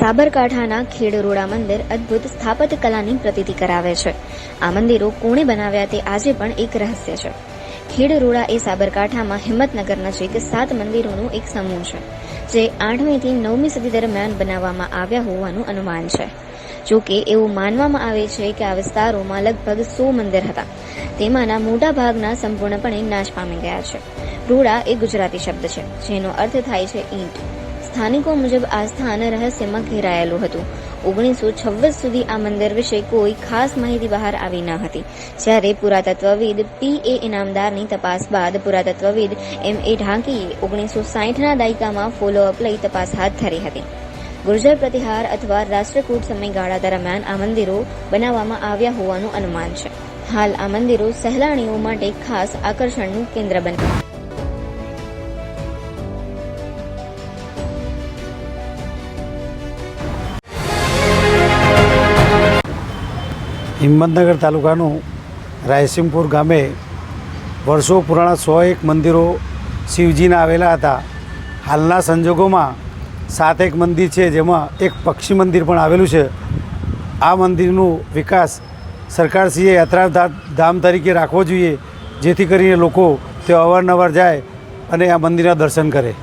સાબરકાંઠાના ખેડરોડા મંદિર અદ્ભુત સ્થાપત્ય કલાની પ્રતીતિ કરાવે છે. આ મંદિરો કોણે બનાવ્યા તે આજે પણ એક રહસ્ય છે. ખેડરોડા એ સાબરકાંઠામાં હિંમતનગર નજીક 7 મંદિરોનો એક સમૂહ છે, જે 8મી થી 9મી સદી દરમિયાન બનાવવામાં આવ્યા હોવાનું અનુમાન છે. જો કે એવું માનવામાં આવે છે કે આ વિસ્તારોમાં લગભગ 100 મંદિર હતા. તેમાંના મોટા ભાગના સંપૂર્ણપણે નાશ પામી ગયા છે. રોડા એ ગુજરાતી શબ્દ છે, જેનો અર્થ થાય છે ઈંટ. સ્થાનિકો મુજબ આ સ્થાન રહસ્યમાં ઘેરાયેલું હતું. 1926 સુધી આ મંદિર વિશે કોઈ ખાસ માહિતી બહાર આવી ન હતી. જ્યારે પુરાતત્વવિદ P.A. ઇનામદારની તપાસ બાદ પુરાતત્વવિદ M.A. ઢાંકીએ 1960ના દાયકામાં ફોલોઅપ લઈ તપાસ હાથ ધરી હતી. ગુર્જર પ્રતિહાર અથવા રાષ્ટ્રકૂટ સમયગાળા દરમિયાન આ મંદિરો બનાવવામાં આવ્યા હોવાનું અનુમાન છે. હાલ આ મંદિરો સહેલાણીઓ માટે ખાસ આકર્ષણનું કેન્દ્ર બન્યા. હિંમતનગર તાલુકાનું રાયસિંગપુર ગામે વર્ષો પુરાણા 101 મંદિરો શિવજીના આવેલા હતા. હાલના સંજોગોમાં 7 મંદિર છે, જેમાં એક પક્ષી મંદિર પણ આવેલું છે. આ મંદિરનું વિકાસ સરકારશ્રીએ યાત્રાધામ તરીકે રાખવો જોઈએ, જેથી કરીને લોકો તે અવારનવાર જાય અને આ મંદિરના દર્શન કરે.